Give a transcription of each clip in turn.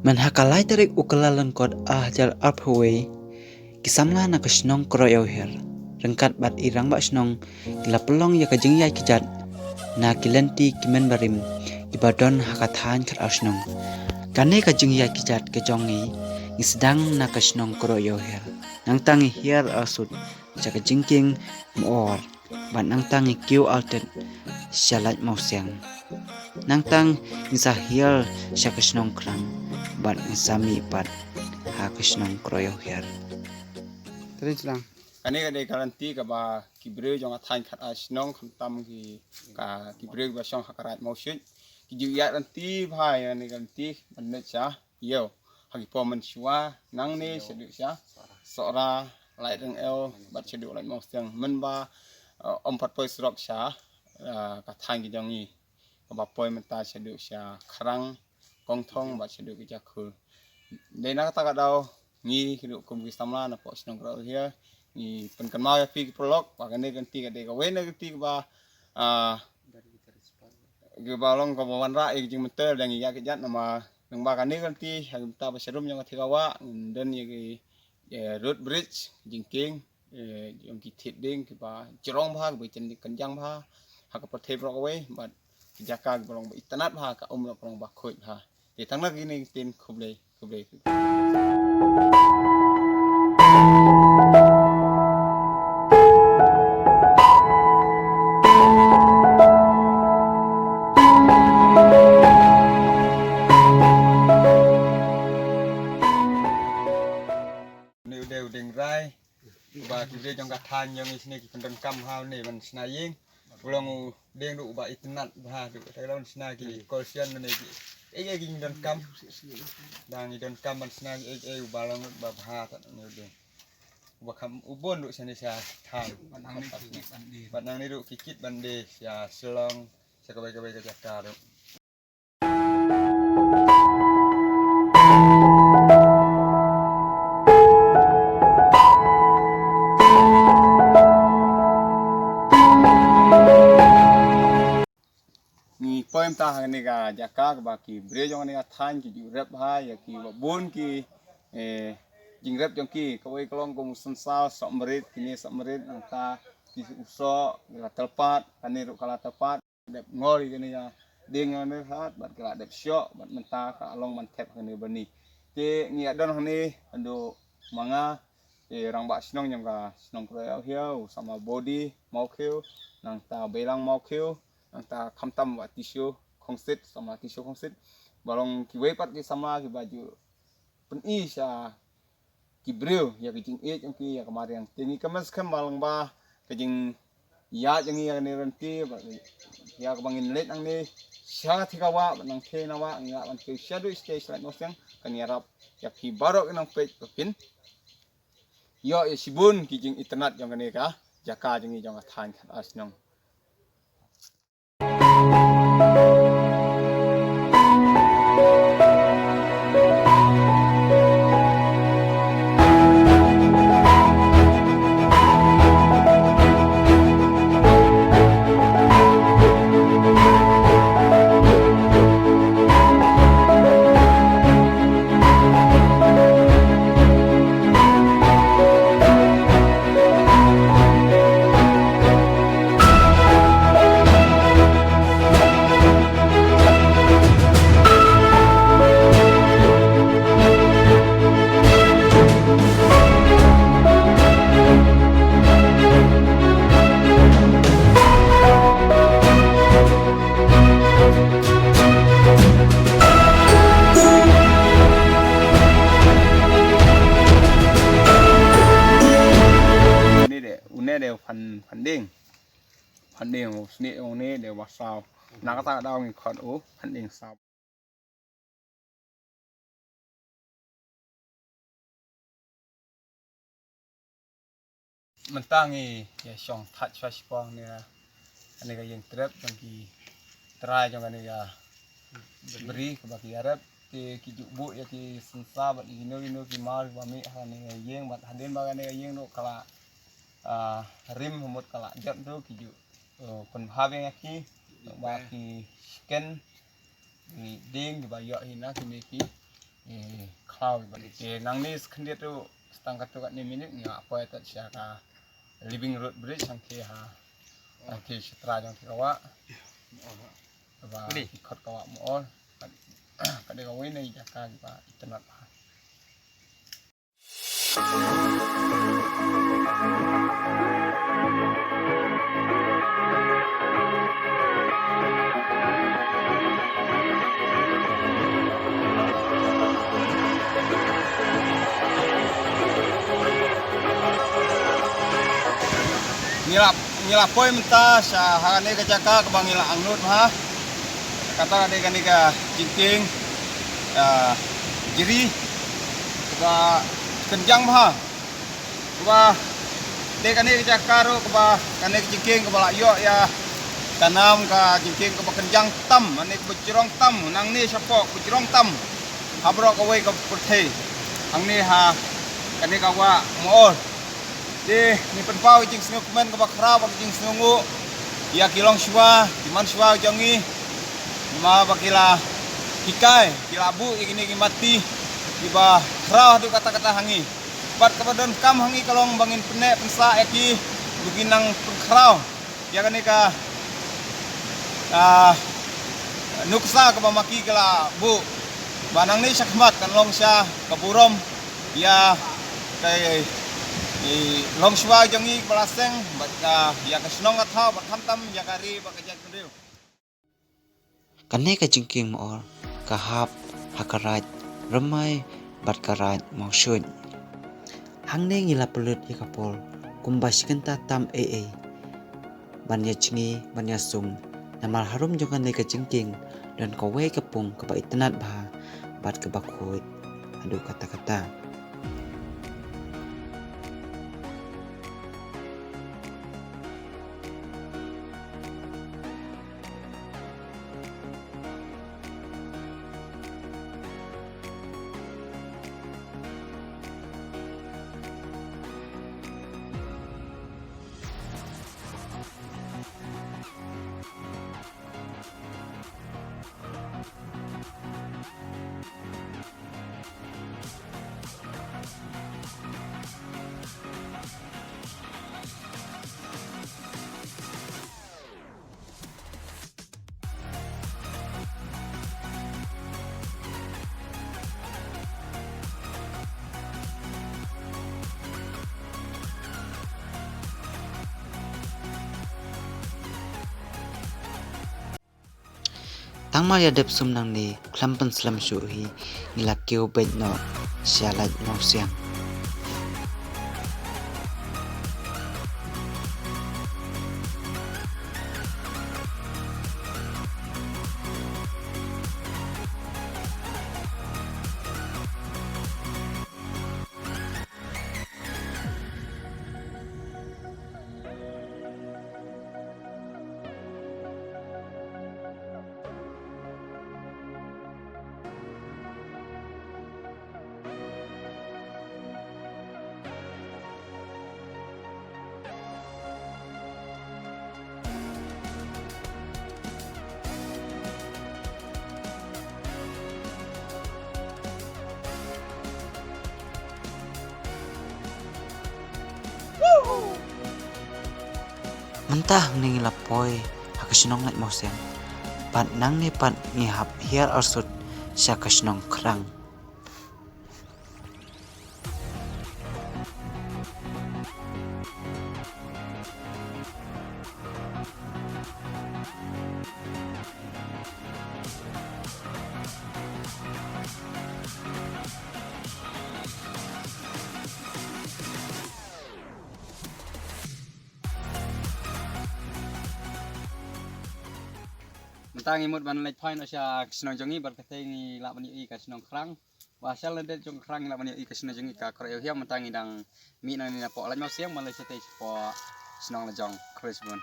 Man hakalai tarik ukalalan kod jal arpaway kisamla na kasnong kroyo her rengkat bat irang bat snong kila pelong ya kajeng ya kijat na kilanti kimen barim ibadon hakathan kat asnong kane kajeng ya kijat kejongi sedang na kasnong kroyo her nang tangi hier asut jaka jingking muor bat nang tangi kiu altet syalat mausiang nang tang nisa hier syakasnong krang bat sami bat hakasnong kroyo her. Terus lang. Kani ka de garanti ka ba kibre jong athain khat asnong khamtam ki ka kibre ba shong hakarat maushit ki ju ya garanti bhai ani garanti manne cha yo hagi pomen shwa nang ne sedu cha sora lai reng el bat sedu lai mausyang men ba om pat poi srok cha ka thain ki jong ni ka ba poi menta sedu cha kharang kong thong bat sedu ki ja khul de na ta ka dau ngi hidup kum ki samla na po snong kro hia ni penkan mau ya pi prolog wa kane ganti ka de ka wena ganti ba ge balong ko wan ra e jing metel dang ya ke jat nama nang ba kane ganti ha ta ba serum yang thigawa den ye ge road bridge jingking yang ki thit ding ki ba chirong ba be chen kan jang ba ha ka pathe prok we ba jaka balong ba itanat ba ka balong ba khoi ha de thang na gini tin khuble đều đỉnh rai và cái dây trong gạt than như này này phần cam hao này mình snai yeng long đen đủ bảy nặng và đủ thấy long snai cái collection này cái phần cam đang cái phần cam mình snai cái ba long ba ha thật nhiều đen và khăm ubon đủ sanh sa than bạn đang đi đủ kikit bande ya selong sekabai ke Jakarta đủ ni poem ta ni ga jaka ba ki bre jong ni than ki ju rep ha ya ki ba bun ki jing rep jong ki ko wei klong kum sun sao somrit kini somrit ang ta ki uso la telpat kani ru kala telpat dep ngori kini ya ding ni hat bat kala dep syok bat menta ka along man tep kini bani ke ngi adon ni ando manga rang ba snong jong ga snong kroyo hiau sama body mau khiu nang ta belang mau khiu ta khamtam wa tissue khongsit sama tissue khongsit balong ki we pat ki sama ki baju pen i sha ki breu ya ki jing e jong ki ya kemarin tingi kemas kem balong ba ke jing ya jing ya ne ranti ba ya ka bangin let ang ni sha thikawa nang the na wa nga ban ki shadow stage like nosang kan yarap ya ki barok nang page pin yo e sibun ki jing internet jong ne ka jaka jing jong than khat asnong đều phần đing sni ông này đều vào sao nãy ta đào người còn ố phần đing sao mình ta nghe song touch flashbang này anh này cái yang trap yang ki try trong cái này beri ke bagi Arab ki jubu ya ki sensa bat ino ki mar ba mi ha ne yang bat hadin ba ne yang no kala rim humut kala jat tu ki ju pen bhaveng aki ba ki scan ni ding ki ba yo hina ki ne ki cloud nang ni skendia tu stang katu kat ni minit ni apa ya tak siaka living road bridge sang ke ha ke setra jang kawa ba ikot kawa mo kat dia kawe ni jaka ba internet ha ngila poi menta sa hane ka jaka ka bangila angnut ha kata ade kan ka jingking jiri ka kenjang ha ba de kan ka jaka ro ka kan ka jingking ka bala yo ya tanam ka jingking ka kenjang tam ane ka bujrong tam nang ni sapok bujrong tam habro ka wei ka puthe ang ni ha kan ka wa mool di ni penpau jing sengu kemen ke bakra bak jing sengu ya kilong shwa diman shwa jangi ma bakila hikai kilabu igini mati tiba krah du kata-kata hangi bat kebadan kam hangi kalong bangin penek pensa eki beginang penkrau ya kan ka nuksa ke bamaki kala bu banang ni sakmat kan long sya kaburom ya kai long shwa jangi balaseng bat ya ka snong atha bat hamtam ya kari ba ka jak ndeu Kanne ka jingking mo or kahap hakaraj ramai bat karaj mongsun hangne ngila pelut ya kapol kumbaskan tatam banya cingi banya sung namal harum jongan ne ka jingking dan kowe kepung ka ba itenat bah bat ke bakut aduh kata-kata Tangmal ya dep sum nang ni klampen slam shu hi ngila keu bet no syalat no siang mentah ning lapoi hakasinong ngat mo siang pat nang ni pat ngihap hiar arsut sya kasinong krang mentang imut ban lek point asya snong jongi bar kate ni la bani i ka snong krang wa sel le jong krang la bani i ka snong jongi ka kro yo hiam mentang idang mi nang ni na po la mau siang man le sete po snong la jong chris bun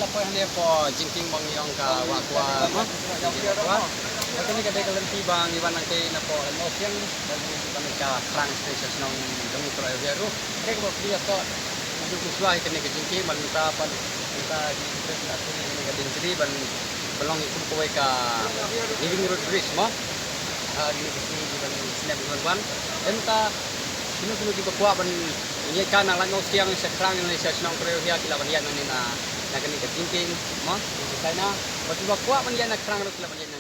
la po hande po jingking bang yong ka wa kwa Waktu ni kadang kalian tiba iwan nanti napo emotion dan iwan ka krang stasiun nong demi kroyo biaru. Kayak kalau dia to hidup musuh itu nih kejengki manita pan kita di presentasi ini kadang jadi ban belong itu kowe ka living road bridge mah. Di sini di ban snap ban dan ta sino di kuat ban ini kan ala ngau siang sekrang Indonesia nong kroyo dia kilaban yan ni na kini kejengki mah di sana. Batu kuat ban yan na krang ro kilaban yan